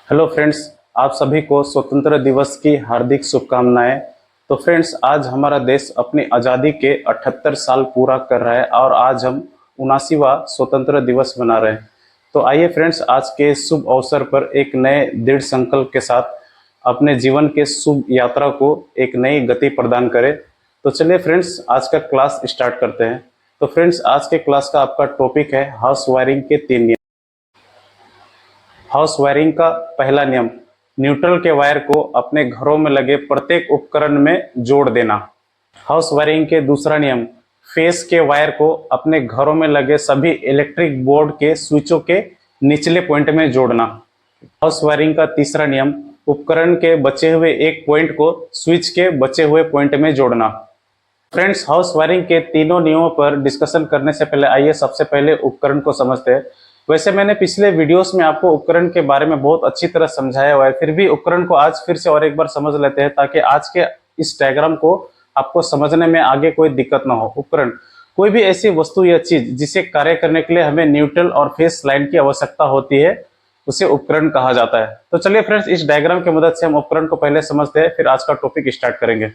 Hello friends, आप सभी को स्वतंत्र दिवस की हार्दिक शुभकामनाएं। तो फ्रेंड्स, आज हमारा देश अपनी आज़ादी के 78 साल पूरा कर रहा है और आज हम 79वां स्वतंत्र दिवस मना रहे हैं। तो आइए फ्रेंड्स, आज के शुभ अवसर पर एक नए दृढ़ संकल्प के साथ अपने जीवन के शुभ यात्रा को एक नई गति प्रदान करें। तो चलिए फ्रेंड्स, आज का क्लास स्टार्ट करते हैं। तो फ्रेंड्स, आज के क्लास का आपका टॉपिक है हाउस वायरिंग के 3 नियम। हाउस वायरिंग का पहला नियम, न्यूट्रल के वायर को अपने घरों में लगे प्रत्येक उपकरण में जोड़ देना। हाउस वायरिंग के दूसरा नियम, फेस के वायर को अपने घरों में लगे सभी इलेक्ट्रिक बोर्ड के स्विचों के निचले पॉइंट में जोड़ना। हाउस वायरिंग का तीसरा नियम, उपकरण के बचे हुए एक पॉइंट को स्विच के बचे हुए पॉइंट में जोड़ना। फ्रेंड्स, हाउस वायरिंग के तीनों नियमों पर डिस्कशन करने से पहले आइए सबसे पहले उपकरण को समझते हैं। वैसे मैंने पिछले वीडियोस में आपको उपकरण के बारे में बहुत अच्छी तरह समझाया हुआ है, फिर भी उपकरण को आज फिर से और एक बार समझ लेते हैं ताकि आज के इस डायग्राम को आपको समझने में आगे कोई दिक्कत ना हो। उपकरण कोई भी ऐसी वस्तु या चीज जिसे कार्य करने के लिए हमें न्यूट्रल और फेस लाइन की आवश्यकता होती है, उसे उपकरण कहा जाता है। तो चलिए फ्रेंड्स, इस डायग्राम की मदद से हम उपकरण को पहले समझते हैं, फिर आज का टॉपिक स्टार्ट करेंगे।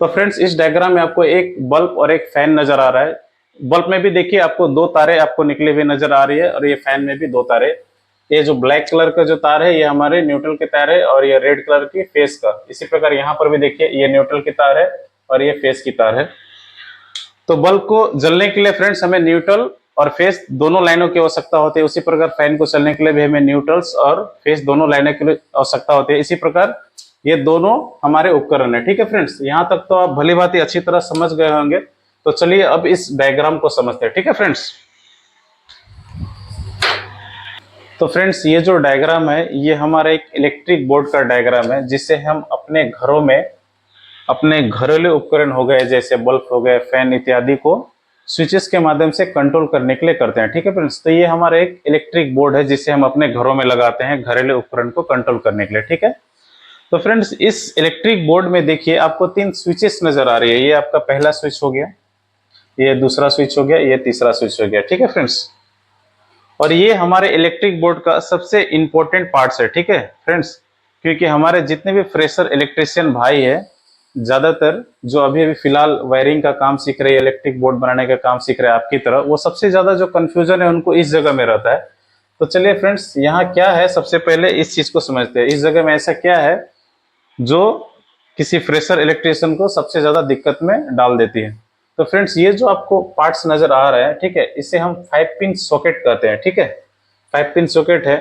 तो फ्रेंड्स, इस डायग्राम में आपको एक बल्ब और एक फैन नजर आ रहा है। बल्ब में भी देखिए आपको दो तारे आपको निकले हुए नजर आ रही है और ये फैन में भी दो तारे। ये जो ब्लैक कलर का जो तार है ये हमारे न्यूट्रल के तार है और ये रेड कलर की फेस का। इसी प्रकार यहाँ पर भी देखिए ये न्यूट्रल की तार है और ये फेस की तार है। तो बल्ब को जलने के लिए फ्रेंड्स हमें न्यूट्रल और फेस दोनों लाइनों की आवश्यकता होती है। उसी प्रकार फैन को चलने के लिए भी हमें न्यूट्रल्स और फेस दोनों लाइनों की आवश्यकता होती है। इसी प्रकार ये दोनों हमारे उपकरण है। ठीक है फ्रेंड्स, यहाँ तक तो आप भली भांति अच्छी तरह समझ गए होंगे। तो चलिए अब इस डायग्राम को समझते हैं। ठीक है फ्रेंड्स, तो फ्रेंड्स ये जो डायग्राम है ये हमारा एक इलेक्ट्रिक बोर्ड का डायग्राम है, जिसे हम अपने घरों में अपने घरेलू उपकरण हो गए जैसे बल्ब हो गए, फैन इत्यादि को स्विचेस के माध्यम से कंट्रोल करने के लिए करते हैं। ठीक है फ्रेंड्स, तो ये हमारा एक इलेक्ट्रिक बोर्ड है जिसे हम अपने घरों में लगाते हैं घरेलू उपकरण को कंट्रोल करने के लिए। ठीक है, तो फ्रेंड्स इस इलेक्ट्रिक बोर्ड में देखिए आपको 3 स्विचेस नजर आ रही है। ये आपका पहला स्विच हो गया, ये दूसरा स्विच हो गया, ये तीसरा स्विच हो गया। ठीक है फ्रेंड्स, और ये हमारे इलेक्ट्रिक बोर्ड का सबसे इंपॉर्टेंट पार्ट्स है। ठीक है फ्रेंड्स, क्योंकि हमारे जितने भी फ्रेशर इलेक्ट्रिशियन भाई है, ज्यादातर जो अभी अभी फिलहाल वायरिंग का काम सीख रहे हैं, इलेक्ट्रिक बोर्ड बनाने का काम सीख रहे हैं आपकी तरह, वो सबसे ज्यादा जो कंफ्यूजन है उनको इस जगह में रहता है। तो चलिए फ्रेंड्स, यहाँ क्या है सबसे पहले इस चीज को समझते हैं। इस जगह में ऐसा क्या है जो किसी फ्रेशर इलेक्ट्रिशियन को सबसे ज्यादा दिक्कत में डाल देती है। तो फ्रेंड्स ये जो आपको पार्ट्स नजर आ रहा है, ठीक है, इसे हम 5 पिन सॉकेट कहते हैं। ठीक है, 5 पिन सॉकेट है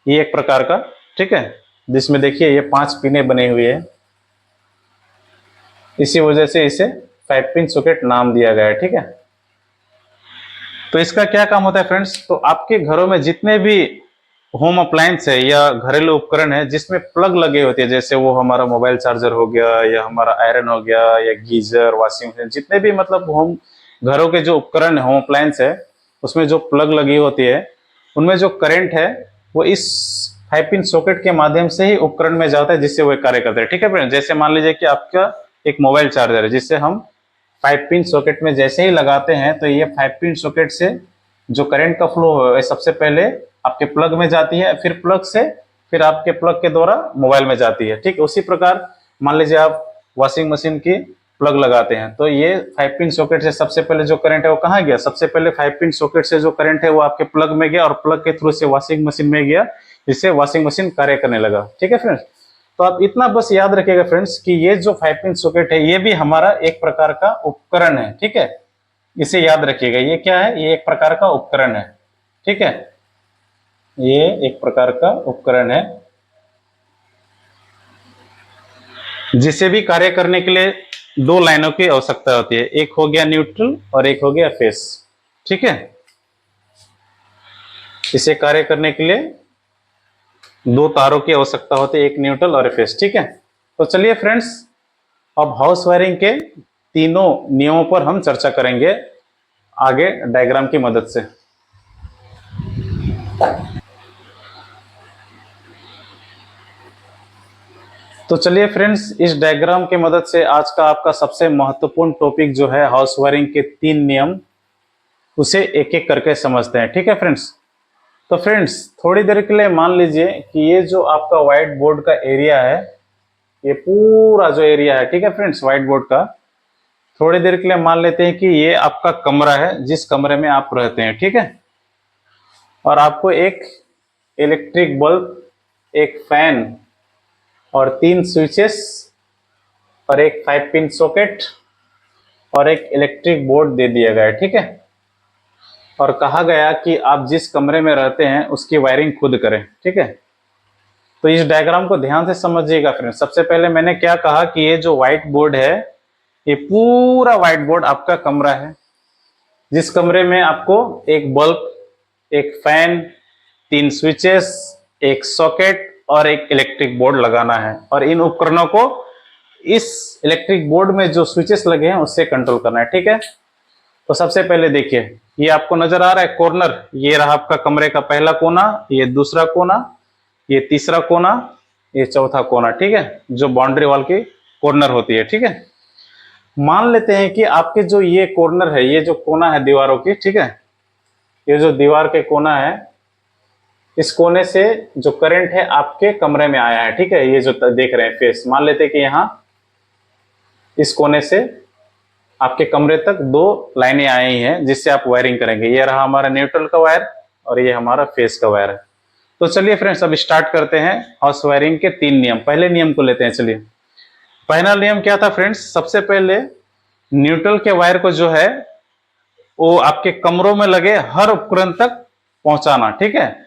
ये एक प्रकार का। ठीक है, जिसमें देखिए ये 5 पिने बनी हुई है, इसी वजह से इसे 5 पिन सॉकेट नाम दिया गया है। ठीक है, तो इसका क्या काम होता है फ्रेंड्स, तो आपके घरों में जितने भी होम अप्लायंस है या घरेलू उपकरण है जिसमें प्लग लगे होते हैं, जैसे वो हमारा मोबाइल चार्जर हो गया या हमारा आयरन हो गया या गीजर, वॉशिंग मशीन, जितने भी मतलब होम घरों के जो उपकरण है, होम अप्लायंस है, उसमें जो प्लग लगी होती है, उनमें जो करंट है वो इस 5 पिन सॉकेट के माध्यम से ही उपकरण में जाता है, जिससे वो कार्य करते हैं। ठीक है फ्रेंड्स, जैसे मान लीजिए कि आपका एक मोबाइल चार्जर है जिससे हम 5 पिन सॉकेट में जैसे ही लगाते हैं, तो ये 5 पिन सॉकेट से जो करंट का फ्लो है सबसे पहले आपके प्लग में जाती है, फिर प्लग से फिर आपके प्लग के द्वारा मोबाइल में जाती है। ठीक है, उसी प्रकार मान लीजिए आप वॉशिंग मशीन की प्लग लगाते हैं, तो ये 5 पिन सॉकेट से सबसे पहले जो करंट है वो कहाँ गया, सबसे पहले 5 पिन सॉकेट से जो करंट है वो आपके प्लग में गया और प्लग के थ्रू से वॉशिंग मशीन में गया, जिससे वॉशिंग मशीन कार्य करने लगा। ठीक है फ्रेंड्स, तो आप इतना बस याद रखिएगा फ्रेंड्स कि ये जो 5 पिन सॉकेट है ये भी हमारा एक प्रकार का उपकरण है। ठीक है, इसे याद रखिएगा, ये क्या है, ये एक प्रकार का उपकरण है। ठीक है, ये एक प्रकार का उपकरण है जिसे भी कार्य करने के लिए 2 लाइनों की आवश्यकता होती है, एक हो गया न्यूट्रल और एक हो गया फेस। ठीक है, इसे कार्य करने के लिए 2 तारों की आवश्यकता होती है, एक न्यूट्रल और फेस। ठीक है, तो चलिए फ्रेंड्स अब हाउस वायरिंग के तीनों नियमों पर हम चर्चा करेंगे आगे डायग्राम की मदद से। तो चलिए फ्रेंड्स, इस डायग्राम की मदद से आज का आपका सबसे महत्वपूर्ण टॉपिक जो है हाउस वायरिंग के 3 नियम, उसे एक एक करके समझते हैं। ठीक है फ्रेंड्स, तो फ्रेंड्स थोड़ी देर के लिए मान लीजिए कि ये जो आपका व्हाइट बोर्ड का एरिया है, ये पूरा जो एरिया है, ठीक है फ्रेंड्स, व्हाइट बोर्ड का, थोड़ी देर के लिए मान लेते हैं कि ये आपका कमरा है जिस कमरे में आप रहते हैं, ठीक है। और आपको एक इलेक्ट्रिक बल्ब, एक फैन और 3 स्विचेस और एक 5 पिन सॉकेट और एक इलेक्ट्रिक बोर्ड दे दिया गया है, ठीक है। और कहा गया कि आप जिस कमरे में रहते हैं उसकी वायरिंग खुद करें, ठीक है। तो इस डायग्राम को ध्यान से समझिएगा फ्रेंड्स। सबसे पहले मैंने क्या कहा कि ये जो व्हाइट बोर्ड है, ये पूरा व्हाइट बोर्ड आपका कमरा है, जिस कमरे में आपको एक बल्ब, एक फैन, 3 स्विचेस, एक सॉकेट और एक इलेक्ट्रिक बोर्ड लगाना है। और इन उपकरणों को इस इलेक्ट्रिक बोर्ड में जो स्विचेस लगे हैं उससे कंट्रोल करना है, ठीक है। तो सबसे पहले देखिए, ये आपको नजर आ रहा है कॉर्नर, ये रहा आपका कमरे का पहला कोना, ये दूसरा कोना, ये तीसरा कोना, ये चौथा कोना, ठीक है, जो बाउंड्री वॉल की कॉर्नर होती है, ठीक है। मान लेते हैं कि आपके जो ये कॉर्नर है, ये जो कोना है दीवारों की, ठीक है, ये जो दीवार के कोना है, इस कोने से जो करंट है आपके कमरे में आया है, ठीक है। ये जो देख रहे हैं फेस, मान लेते हैं कि यहाँ इस कोने से आपके कमरे तक 2 लाइनें आई हैं जिससे आप वायरिंग करेंगे। ये रहा हमारा न्यूट्रल का वायर और ये हमारा फेस का वायर है। तो चलिए फ्रेंड्स अब स्टार्ट करते हैं हाउस वायरिंग के 3 नियम। पहले नियम को लेते हैं। चलिए, पहला नियम क्या था फ्रेंड्स, सबसे पहले न्यूट्रल के वायर को जो है वो आपके कमरों में लगे हर उपकरण तक पहुंचाना, ठीक है।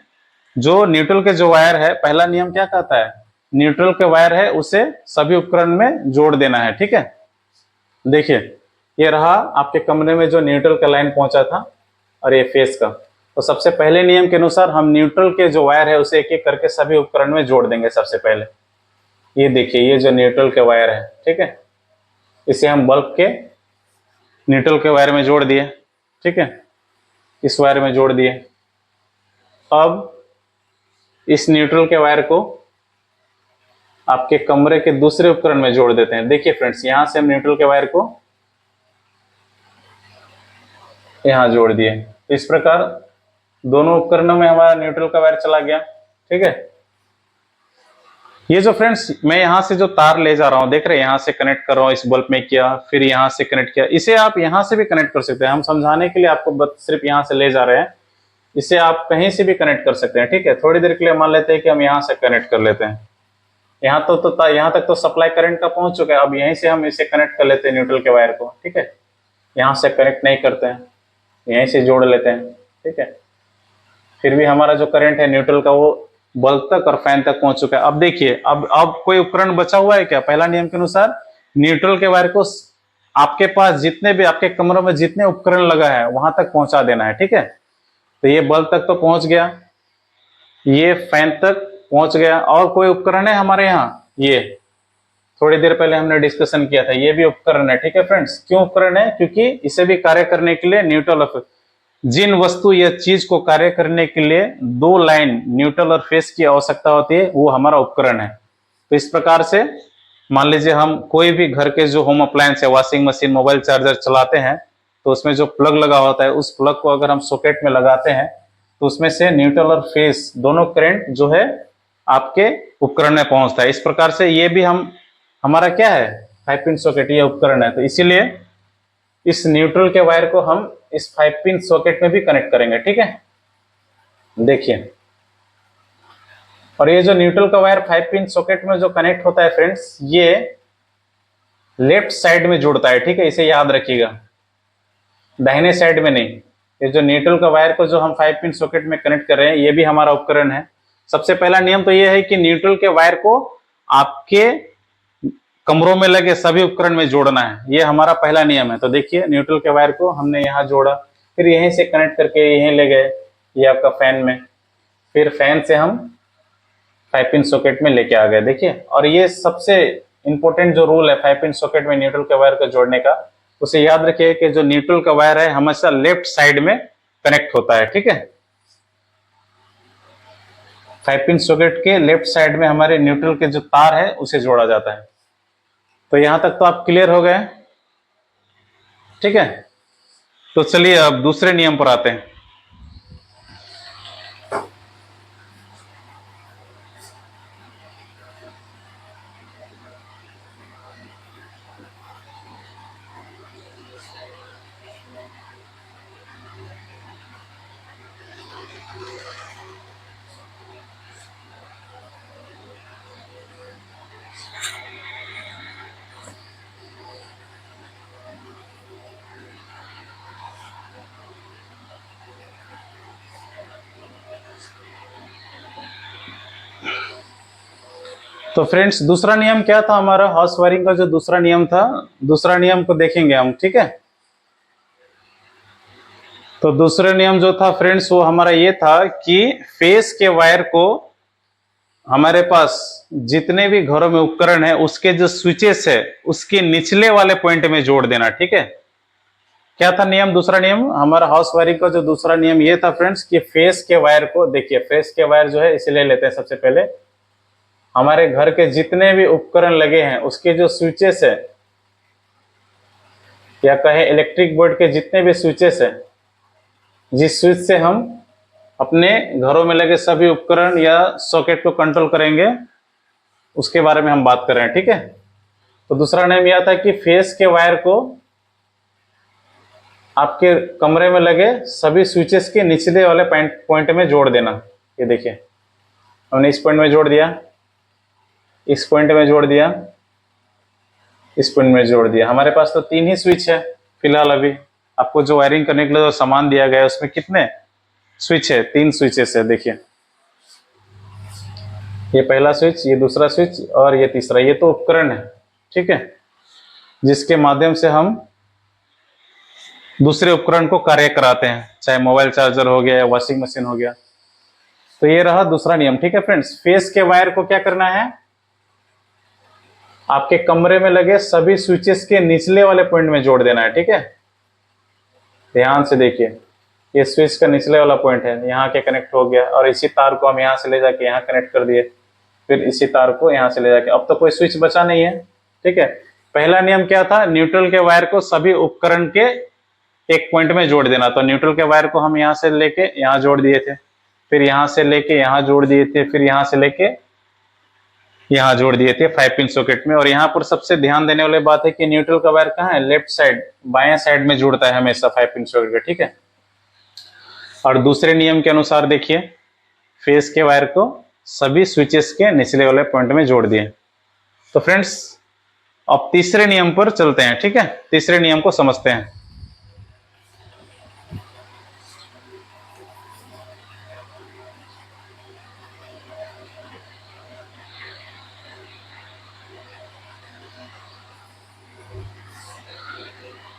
जो न्यूट्रल के जो वायर है, पहला नियम क्या कहता है, न्यूट्रल के वायर है उसे सभी उपकरण में जोड़ देना है, ठीक है। देखिए, ये रहा आपके कमरे में जो न्यूट्रल का लाइन पहुंचा था और ये फेस का। तो सबसे पहले नियम के अनुसार हम न्यूट्रल के जो वायर है उसे एक एक करके सभी उपकरण में जोड़ देंगे। सबसे पहले ये देखिए, ये जो न्यूट्रल के वायर है, ठीक है, इसे हम बल्ब के न्यूट्रल के वायर में जोड़ दिए, ठीक है, इस वायर में जोड़ दिए। अब इस न्यूट्रल के वायर को आपके कमरे के दूसरे उपकरण में जोड़ देते हैं। देखिए फ्रेंड्स, यहां से हम न्यूट्रल के वायर को यहां जोड़ दिए। तो इस प्रकार दोनों उपकरणों में हमारा न्यूट्रल का वायर चला गया, ठीक है। ये जो फ्रेंड्स मैं यहां से जो तार ले जा रहा हूं, देख रहे हैं, यहां से कनेक्ट कर रहा हूं, इस बल्ब में किया, फिर यहां से कनेक्ट किया, इसे आप यहां से भी कनेक्ट कर सकते हैं। हम समझाने के लिए आपको सिर्फ यहां से ले जा रहे हैं, इसे आप कहीं से भी कनेक्ट कर सकते हैं, ठीक है। थोड़ी देर के लिए मान लेते हैं कि हम यहां से कनेक्ट कर लेते हैं। यहाँ यहाँ तक तो सप्लाई करंट का पहुंच चुका है। अब यहीं से हम इसे कनेक्ट कर लेते हैं न्यूट्रल के वायर को, ठीक है। यहाँ से कनेक्ट नहीं करते हैं, यहीं से जोड़ लेते हैं, ठीक है। फिर भी हमारा जो करंट है न्यूट्रल का वो बल्ब तक और फैन तक पहुंच चुका है। अब देखिए, अब कोई उपकरण बचा हुआ है क्या? पहला नियम के अनुसार न्यूट्रल के वायर को आपके पास जितने भी आपके कमरों में जितने उपकरण लगा है वहां तक पहुंचा देना है, ठीक है। तो ये बल्ब तक तो पहुंच गया, ये फैन तक पहुंच गया, और कोई उपकरण है हमारे यहाँ? ये थोड़ी देर पहले हमने डिस्कशन किया था, ये भी उपकरण है, ठीक है फ्रेंड्स। क्यों उपकरण है? क्योंकि इसे भी कार्य करने के लिए न्यूट्रल और जिन वस्तु या चीज को कार्य करने के लिए 2 लाइन न्यूट्रल और फेस की आवश्यकता होती है, वो हमारा उपकरण है। तो इस प्रकार से मान लीजिए हम कोई भी घर के जो होम अप्लायंस है, वॉशिंग मशीन, मोबाइल चार्जर चलाते हैं, तो उसमें जो प्लग लगा होता है, उस प्लग को अगर हम सॉकेट में लगाते हैं तो उसमें से न्यूट्रल और फेस दोनों करंट जो है आपके उपकरण में पहुंचता है। इस प्रकार से ये भी हमारा क्या है, 5 पिन सॉकेट, ये उपकरण है। तो इसीलिए इस न्यूट्रल के वायर को हम इस 5 पिन सॉकेट में भी कनेक्ट करेंगे, ठीक है। देखिए, और ये जो न्यूट्रल का वायर 5 पिन सॉकेट में जो कनेक्ट होता है फ्रेंड्स, ये लेफ्ट साइड में जुड़ता है, ठीक है, इसे याद रखिएगा, दाहिने साइड में नहीं। ये जो न्यूट्रल का वायर को जो हम 5 पिन सॉकेट में कनेक्ट कर रहे हैं, ये भी हमारा उपकरण है। सबसे पहला नियम तो ये है कि न्यूट्रल के वायर को आपके कमरों में लगे सभी उपकरण में जोड़ना है, ये हमारा पहला नियम है। तो देखिए, न्यूट्रल के वायर को हमने यहाँ जोड़ा, फिर यहीं से कनेक्ट करके यहीं ले गए, ये आपका फैन में, फिर फैन से हम 5 पिन सॉकेट में लेके आ गए। देखिए, और ये सबसे इंपॉर्टेंट जो रूल है 5 पिन सॉकेट में न्यूट्रल के वायर को जोड़ने का, उसे याद रखिए कि जो न्यूट्रल का वायर है हमेशा लेफ्ट साइड में कनेक्ट होता है, ठीक है। 5 पिन सॉकेट के लेफ्ट साइड में हमारे न्यूट्रल के जो तार है उसे जोड़ा जाता है। तो यहां तक तो आप क्लियर हो गए, ठीक है। तो चलिए अब दूसरे नियम पर आते हैं। तो फ्रेंड्स दूसरा नियम क्या था हमारा हाउस वायरिंग का, जो दूसरा नियम था, दूसरा नियम को देखेंगे हम, ठीक है। तो दूसरा नियम जो था फ्रेंड्स वो हमारा ये था कि फेस के वायर को हमारे पास जितने भी घरों में उपकरण है उसके जो स्विचेस है उसके निचले वाले पॉइंट में जोड़ देना, ठीक है। क्या था नियम, दूसरा नियम हमारा हाउस वायरिंग का जो दूसरा नियम ये था फ्रेंड्स कि फेस के वायर को, देखिए फेस के वायर जो है इसे लेते हैं सबसे पहले, हमारे घर के जितने भी उपकरण लगे हैं उसके जो स्विचेस है या कहे इलेक्ट्रिक बोर्ड के जितने भी स्विचेस है, जिस स्विच से हम अपने घरों में लगे सभी उपकरण या सॉकेट को कंट्रोल करेंगे उसके बारे में हम बात कर रहे हैं, ठीक है। तो दूसरा नियम यह था कि फेस के वायर को आपके कमरे में लगे सभी स्विचेस के निचले वाले पॉइंट में जोड़ देना। ये देखिए हमने इस पॉइंट में जोड़ दिया, इस पॉइंट में जोड़ दिया, इस पॉइंट में जोड़ दिया। हमारे पास तो 3 ही स्विच है फिलहाल। अभी आपको जो वायरिंग करने के लिए जो सामान दिया गया है उसमें कितने स्विच है, 3 स्विचेस है। देखिए ये पहला स्विच, ये दूसरा स्विच और ये तीसरा, ये तो उपकरण है, ठीक है, जिसके माध्यम से हम दूसरे उपकरण को कार्य कराते हैं, चाहे मोबाइल चार्जर हो गया या वॉशिंग मशीन हो गया। तो ये रहा दूसरा नियम, ठीक है फ्रेंड्स। फेस के वायर को क्या करना है, आपके कमरे में लगे सभी स्विचेस के निचले वाले पॉइंट में जोड़ देना है, ठीक है। ध्यान से देखिए, ये स्विच का निचले वाला पॉइंट है, यहाँ के कनेक्ट हो गया और इसी तार को हम यहाँ से ले जाके यहाँ कनेक्ट कर दिए, फिर इसी तार को यहाँ से ले जाके, अब तो कोई स्विच बचा नहीं है, ठीक है। पहला नियम क्या था, न्यूट्रल के वायर को सभी उपकरण के एक पॉइंट में जोड़ देना। तो न्यूट्रल के वायर को हम यहाँ से लेके यहाँ जोड़ दिए थे, फिर यहाँ से लेके यहाँ जोड़ दिए थे, फिर यहाँ से लेके यहाँ जोड़ दिए थे 5 पिन सॉकेट में। और यहाँ पर सबसे ध्यान देने वाली बात है कि न्यूट्रल का वायर कहाँ है, लेफ्ट साइड, बाएं साइड में जुड़ता है हमेशा 5 पिन सॉकेट का, ठीक है। और दूसरे नियम के अनुसार देखिए फेस के वायर को सभी स्विचेस के निचले वाले पॉइंट में जोड़ दिए। तो फ्रेंड्स अब तीसरे नियम पर चलते हैं, ठीक है, तीसरे नियम को समझते हैं।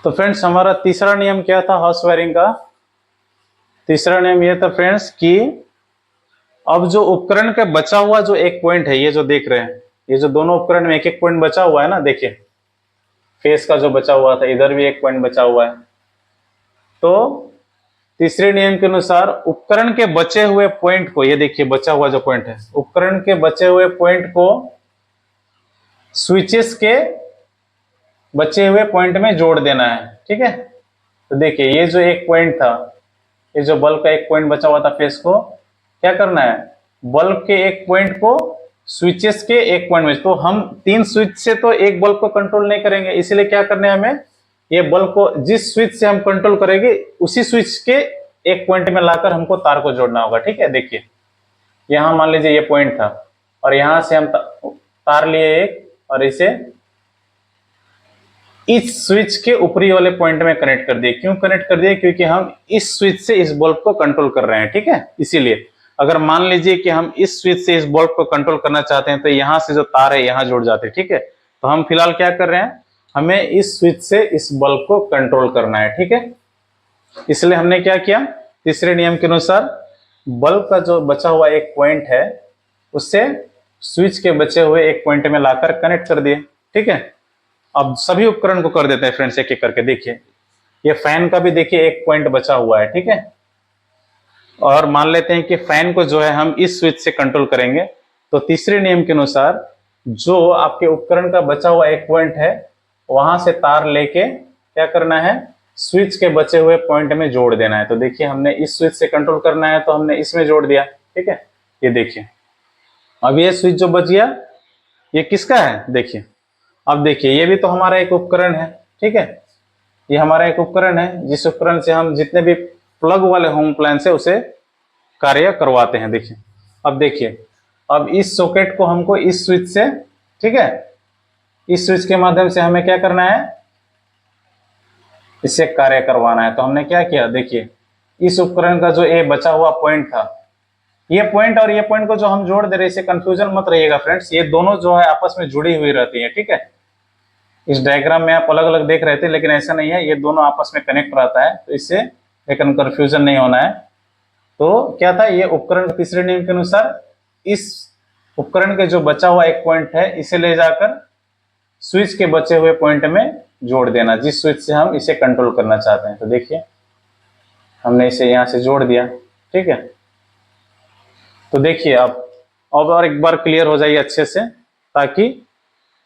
तो फ्रेंड्स हमारा तीसरा नियम क्या था हाउस वायरिंग का, तीसरा नियम यह था फ्रेंड्स कि अब जो उपकरण का बचा हुआ जो एक पॉइंट है, ये जो देख रहे हैं, ये जो दोनों उपकरण में एक एक पॉइंट बचा हुआ है ना, देखिए फेस का जो बचा हुआ था, इधर भी एक पॉइंट बचा हुआ है। तो तीसरे नियम के अनुसार उपकरण के बचे हुए पॉइंट को, ये देखिए बचा हुआ जो पॉइंट है, उपकरण के बचे हुए पॉइंट को स्विचेस के बचे हुए पॉइंट में जोड़ देना है, ठीक है। तो देखिए ये जो एक पॉइंट था, ये जो बल्ब का एक पॉइंट बचा हुआ था फेस को, क्या करना है, बल्ब के एक पॉइंट को स्विचेस के एक पॉइंट में, तो हम 3 स्विच से तो एक बल्ब को कंट्रोल नहीं करेंगे, इसलिए क्या करना है हमें, ये बल्ब को जिस स्विच से हम कंट्रोल करेंगे उसी स्विच के एक पॉइंट में लाकर हमको तार को जोड़ना होगा, ठीक है। देखिए यहां मान लीजिए ये पॉइंट था और यहां से हम तार लिए एक और इसे इस स्विच के ऊपरी वाले पॉइंट में कनेक्ट कर दिए। क्यों कनेक्ट कर दिए, क्योंकि हम इस स्विच से इस बल्ब को कंट्रोल कर रहे हैं, ठीक है। इसीलिए अगर मान लीजिए कि हम इस स्विच से इस बल्ब को कंट्रोल करना चाहते हैं तो यहां से जो तार है यहां जुड़ जाते हैं, ठीक है। तो हम फिलहाल क्या कर रहे हैं, हमें इस स्विच से इस बल्ब को कंट्रोल करना है, ठीक है। इसलिए हमने क्या किया, तीसरे नियम के अनुसार बल्ब का जो बचा हुआ एक पॉइंट है उससे स्विच के बचे हुए एक पॉइंट में लाकर कनेक्ट कर दिए, ठीक है। अब सभी उपकरण को कर देते हैं फ्रेंड्स एक एक करके। देखिए ये फैन का भी देखिए एक पॉइंट बचा हुआ है, ठीक है। और मान लेते हैं कि फैन को जो है हम इस स्विच से कंट्रोल करेंगे, तो तीसरे नियम के अनुसार जो आपके उपकरण का बचा हुआ एक पॉइंट है वहां से तार लेके क्या करना है, स्विच के बचे हुए पॉइंट में जोड़ देना है। तो देखिए हमने इस स्विच से कंट्रोल करना है तो हमने इसमें जोड़ दिया, ठीक है। ये देखिए अब ये स्विच जो बच गया ये किसका है, देखिए अब देखिए ये भी तो हमारा एक उपकरण है, ठीक है। ये हमारा एक उपकरण है जिस उपकरण से हम जितने भी प्लग वाले होम अप्लायंस है उसे कार्य करवाते हैं। देखिए अब देखिए, अब इस सॉकेट को हमको इस स्विच से, ठीक है, इस स्विच के माध्यम से हमें क्या करना है, इससे कार्य करवाना है। तो हमने क्या किया, देखिए इस उपकरण का जो ये बचा हुआ पॉइंट था ये पॉइंट और ये पॉइंट को जो हम जोड़ दे रहे हैं, इससे कंफ्यूजन मत रहिएगा फ्रेंड्स, ये दोनों जो है आपस में जुड़ी हुई रहती है, ठीक है। इस डायग्राम में आप अलग अलग देख रहे थे, लेकिन ऐसा नहीं है, ये दोनों आपस में कनेक्ट रहता है, तो इससे लेकिन कंफ्यूजन नहीं होना है। तो क्या था, ये उपकरण तीसरे नियम के अनुसार इस उपकरण के जो बचा हुआ एक पॉइंट है, इसे ले जाकर स्विच के बचे हुए पॉइंट में जोड़ देना, जिस स्विच से हम इसे कंट्रोल करना चाहते हैं। तो देखिए हमने इसे यहां से जोड़ दिया, ठीक है। तो देखिए अब और एक बार क्लियर हो जाइए अच्छे से, ताकि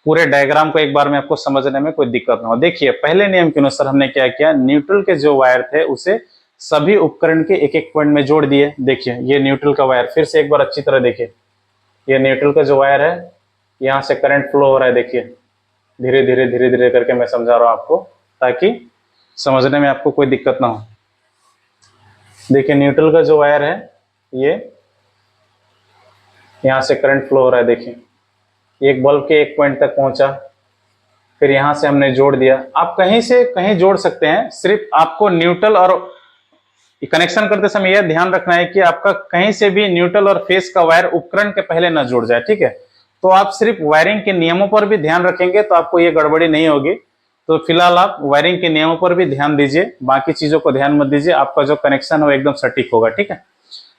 पूरे डायग्राम को एक बार में आपको समझने में कोई दिक्कत ना हो। देखिए पहले नियम के अनुसार हमने क्या किया, न्यूट्रल के जो वायर थे उसे सभी उपकरण के एक एक पॉइंट में जोड़ दिए। देखिए ये न्यूट्रल का वायर, फिर से एक बार अच्छी तरह देखिए, ये न्यूट्रल का जो वायर है, यहाँ से करंट फ्लो हो रहा है। देखिए धीरे धीरे करके मैं समझा रहा हूँ आपको, ताकि समझने में आपको कोई दिक्कत ना हो। देखिए न्यूट्रल का जो वायर है, ये यहाँ से करंट फ्लो हो रहा है। देखिए एक बल्ब के एक पॉइंट तक पहुंचा, फिर यहां से हमने जोड़ दिया। आप कहीं से कहीं जोड़ सकते हैं, सिर्फ आपको न्यूट्रल और कनेक्शन करते समय यह ध्यान रखना है कि आपका कहीं से भी न्यूट्रल और फेस का वायर उपकरण के पहले ना जुड़ जाए, ठीक है। तो आप सिर्फ वायरिंग के नियमों पर भी ध्यान रखेंगे तो आपको ये गड़बड़ी नहीं होगी। तो फिलहाल आप वायरिंग के नियमों पर भी ध्यान दीजिए, बाकी चीजों को ध्यान मत दीजिए, आपका जो कनेक्शन है वो एकदम सटीक होगा, ठीक है।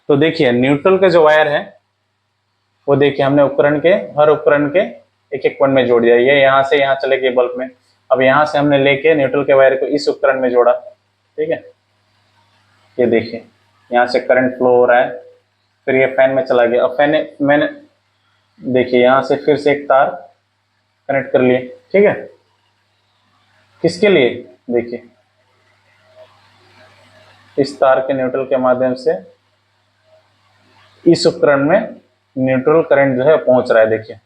तो देखिए न्यूट्रल के जो वायर है वो देखिए हमने उपकरण के हर उपकरण के एक एक पॉइंट में जोड़ दिया। ये यहाँ से यहाँ चले गए बल्ब में, अब यहाँ से हमने लेके न्यूट्रल के वायर को इस उपकरण में जोड़ा, ठीक है। ये देखिए यहाँ से करंट फ्लो हो रहा है, फिर ये फैन में चला गया। अब मैंने देखिए यहाँ से फिर से एक तार कनेक्ट कर लिए, ठीक है। किसके लिए, देखिए इस तार के न्यूट्रल के माध्यम से इस उपकरण में न्यूट्रल करंट जो है पहुंच रहा है। देखिए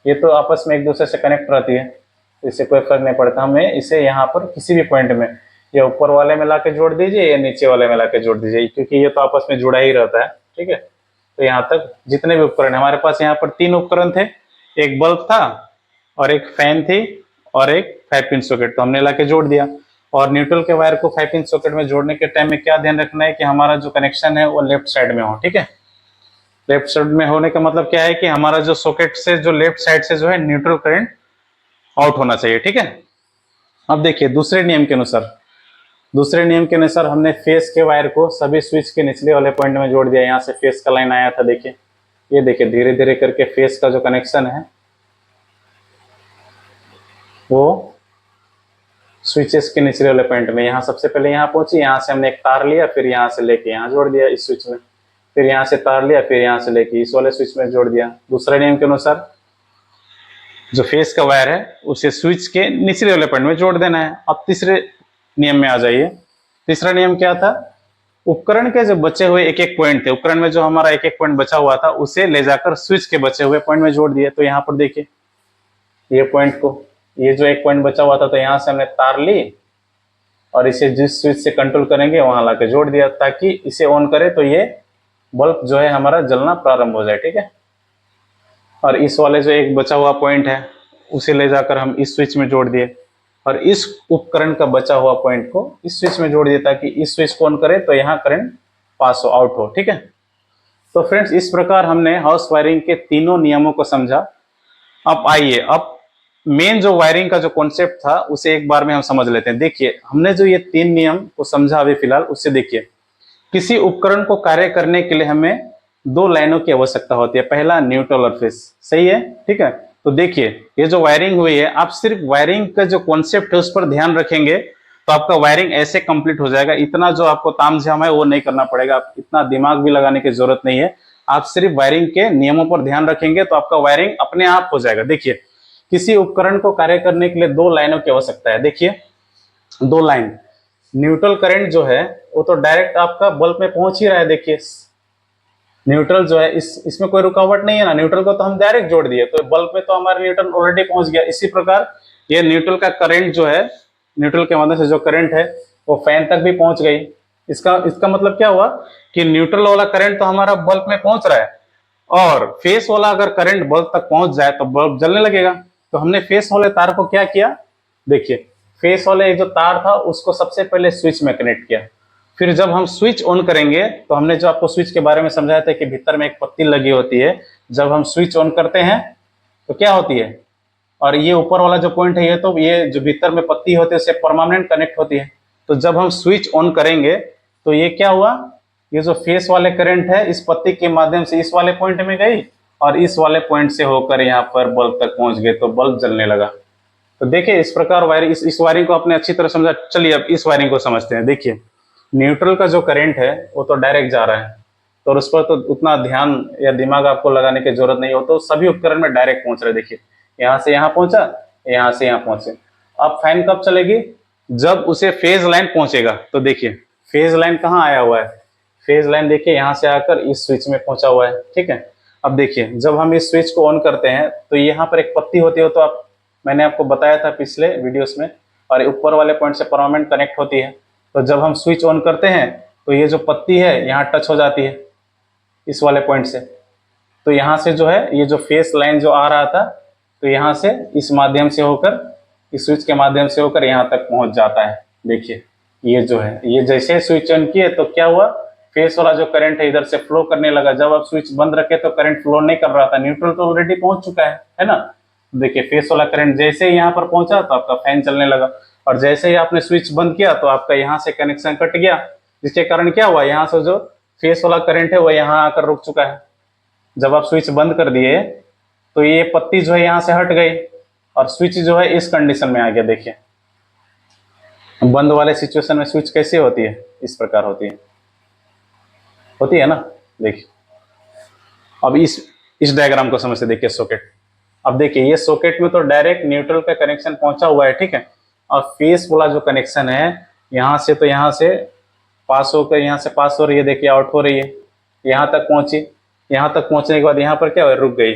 ये तो आपस में एक दूसरे से कनेक्ट रहती है, इससे कोई फर्क नहीं पड़ता। हमें इसे यहाँ पर किसी भी पॉइंट में, या ऊपर वाले में लाके जोड़ दीजिए या नीचे वाले में लाके जोड़ दीजिए, क्योंकि ये तो आपस में जुड़ा ही रहता है, ठीक है। तो यहाँ तक जितने भी उपकरण हमारे पास, यहाँ पर 3 उपकरण थे, एक बल्ब था और एक फैन थी और एक 5 पिन सॉकेट, तो हमने लाके जोड़ दिया। और न्यूट्रल के वायर को 5 पिन सॉकेट में जोड़ने के टाइम में क्या ध्यान रखना है कि हमारा जो कनेक्शन है वो लेफ्ट साइड में हो, ठीक है। लेफ्ट साइड में होने का मतलब क्या है कि हमारा जो सॉकेट से जो लेफ्ट साइड से जो है न्यूट्रल करंट आउट होना चाहिए, ठीक है। अब देखिए दूसरे नियम के अनुसार हमने फेस के वायर को सभी स्विच के निचले वाले पॉइंट में जोड़ दिया। यहाँ से फेस का लाइन आया था, देखिए ये देखिए धीरे धीरे करके फेस का जो कनेक्शन है वो स्विचेस के निचले वाले पॉइंट में, यहाँ सबसे पहले यहाँ पहुंची, यहाँ से हमने एक तार लिया, फिर यहाँ से लेके यहाँ जोड़ दिया इस स्विच में, फिर यहाँ से तार लिया, फिर यहाँ से लेके इस वाले स्विच में जोड़ दिया। दूसरे नियम के अनुसार जो फेस का वायर है उसे स्विच के निचले वाले पॉइंट में जोड़ देना है। अब तीसरे नियम में आ जाइए। तीसरा नियम क्या था, उपकरण के जो बचे हुए एक एक पॉइंट थे, उपकरण में जो हमारा एक एक पॉइंट बचा हुआ था उसे ले जाकर स्विच के बचे हुए पॉइंट में जोड़ दिए। तो यहाँ पर देखिए ये पॉइंट को, ये जो एक पॉइंट बचा हुआ था, तो यहाँ से हमने तार ली और इसे जिस स्विच से कंट्रोल करेंगे वहां लाके जोड़ दिया, ताकि इसे ऑन करे तो ये बल्ब जो है हमारा जलना प्रारंभ हो जाए, ठीक है। और इस वाले जो एक बचा हुआ पॉइंट है उसे ले जाकर हम इस स्विच में जोड़ दिए, और इस उपकरण का बचा हुआ पॉइंट को इस स्विच में जोड़ दिया, ताकि इस स्विच को ऑन करे तो यहाँ करंट पास हो, आउट हो, ठीक है। तो फ्रेंड्स इस प्रकार हमने हाउस वायरिंग के तीनों नियमों को समझा। अब आइए, अब मेन जो वायरिंग का जो कॉन्सेप्ट था उसे एक बार में हम समझ लेते हैं। देखिए हमने जो ये 3 नियम को समझा अभी फिलहाल, उससे देखिए किसी उपकरण को कार्य करने के लिए हमें 2 लाइनों की आवश्यकता होती है, पहला न्यूट्रल और फेस, सही है, ठीक है। तो देखिए ये जो वायरिंग हुई है, आप सिर्फ वायरिंग का जो कॉन्सेप्ट है उस पर ध्यान रखेंगे तो आपका वायरिंग ऐसे कंप्लीट हो जाएगा। इतना जो आपको तामझाम है वो नहीं करना पड़ेगा, आप इतना दिमाग भी लगाने की जरूरत नहीं है। आप सिर्फ वायरिंग के नियमों पर ध्यान रखेंगे तो आपका वायरिंग अपने आप हो जाएगा। देखिए किसी उपकरण को कार्य करने के लिए 2 लाइनों की आवश्यकता है। देखिए 2 लाइन, न्यूट्रल करंट जो है वो तो डायरेक्ट आपका बल्ब में पहुंच ही रहा है। देखिए न्यूट्रल जो है इसमें कोई रुकावट नहीं है ना, न्यूट्रल को तो हम डायरेक्ट जोड़ दिए, तो बल्ब में तो हमारा न्यूट्रल ऑलरेडी पहुंच गया। इसी प्रकार ये न्यूट्रल का करंट जो है, न्यूट्रल के माध्यम से जो करंट है वो फैन तक भी पहुंच गई। इसका मतलब क्या हुआ कि न्यूट्रल वाला करंट तो हमारा बल्ब में पहुंच रहा है, और फेस वाला अगर करंट बल्ब तक पहुंच जाए तो बल्ब जलने लगेगा। तो हमने फेस वाले तार को क्या किया, देखिए फेस वाले जो तार था उसको सबसे पहले स्विच में कनेक्ट किया, फिर जब हम स्विच ऑन करेंगे तो हमने जो आपको स्विच के बारे में समझाया था कि भीतर में एक पत्ती लगी होती है, जब हम स्विच ऑन करते हैं तो क्या होती है, और ये ऊपर वाला जो पॉइंट है, ये तो ये जो भीतर में पत्ती होती है उससे परमानेंट कनेक्ट होती है। तो जब हम स्विच ऑन करेंगे तो ये क्या हुआ, ये जो फेस वाले करंट है इस पत्ती के माध्यम से इस वाले पॉइंट में गई और इस वाले पॉइंट से होकर यहाँ पर बल्ब तक पहुंच गए, तो बल्ब जलने लगा। तो देखिए इस प्रकार वायरिंग, इस वायरिंग को आपने अच्छी तरह समझा। चलिए अब इस वायरिंग को समझते हैं। देखिए न्यूट्रल का जो करंट है वो तो डायरेक्ट जा रहा है, तो उस पर तो उतना ध्यान या दिमाग आपको लगाने की जरूरत नहीं हो, तो सभी उपकरण में डायरेक्ट पहुंच रहे। देखिए यहाँ से यहाँ पहुंचा, यहाँ से यहाँ पहुंचे। अब फैन कब चलेगी, जब उसे फेज लाइन पहुंचेगा। तो देखिए फेज लाइन कहाँ आया हुआ है, फेज लाइन देखिए यहाँ से आकर इस स्विच में पहुंचा हुआ है, ठीक है। अब देखिए जब हम इस स्विच को ऑन करते हैं तो यहाँ पर एक पत्ती होती है, तो आप, मैंने आपको बताया था पिछले वीडियोस में, और ऊपर वाले पॉइंट से परमानेंट कनेक्ट होती है। तो जब हम स्विच ऑन करते हैं तो ये जो पत्ती है यहाँ टच हो जाती है इस वाले पॉइंट से, तो यहाँ से जो है ये जो फेस लाइन जो आ रहा था, तो यहाँ से इस माध्यम से होकर, इस स्विच के माध्यम से होकर यहाँ तक पहुंच जाता है। देखिए ये जो है, ये जैसे स्विच ऑन किए तो क्या हुआ, फेस वाला जो करंट है इधर से फ्लो करने लगा। जब आप स्विच बंद रखे तो करंट फ्लो नहीं कर रहा था, न्यूट्रल तो ऑलरेडी पहुंच चुका है ना। देखिए फेस वाला करंट जैसे ही यहाँ पर पहुंचा तो आपका फैन चलने लगा, और जैसे ही आपने स्विच बंद किया तो आपका यहाँ से कनेक्शन कट गया, जिसके कारण क्या हुआ, यहाँ से जो फेस वाला करंट है वो यहाँ आकर रुक चुका है। जब आप स्विच बंद कर दिए तो ये पत्ती जो है यहाँ से हट गई और स्विच जो है इस कंडीशन में आ गया। देखिए बंद वाले सिचुएशन में स्विच कैसे होती है, इस प्रकार होती है ना। देखिए अब इस डायग्राम को समझते, देखिए सॉकेट। अब देखिए ये सॉकेट में तो डायरेक्ट न्यूट्रल का कनेक्शन पहुंचा हुआ है, ठीक है। और फेस वाला जो कनेक्शन है यहाँ से, तो यहाँ से पास होकर यहाँ से पास हो रही है, देखिए आउट हो रही है, यहाँ तक पहुंची। यहाँ तक पहुंचने के बाद यहाँ पर क्या हुआ, रुक गई,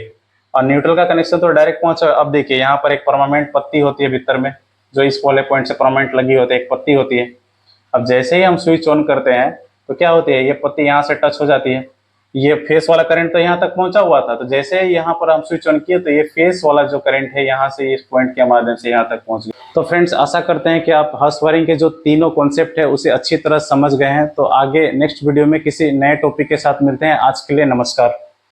और न्यूट्रल का कनेक्शन तो डायरेक्ट पहुंचा। अब देखिए यहाँ पर एक परमानेंट पत्ती होती है भीतर में, जो इस वाले पॉइंट से परमानेंट लगी होती है, एक पत्ती होती है। अब जैसे ही हम स्विच ऑन करते हैं तो क्या होती है, ये पत्ती यहाँ से टच हो जाती है। ये फेस वाला करंट तो यहाँ तक पहुंचा हुआ था, तो जैसे ही यहाँ पर हम स्विच ऑन किए तो ये फेस वाला जो करंट है यहाँ से इस पॉइंट के माध्यम से यहाँ तक पहुंच गया। तो फ्रेंड्स आशा करते हैं कि आप हर्ट्ज वायरिंग के जो तीनों कॉन्सेप्ट है उसे अच्छी तरह समझ गए हैं। तो आगे नेक्स्ट वीडियो में किसी नए टॉपिक के साथ मिलते हैं। आज के लिए नमस्कार।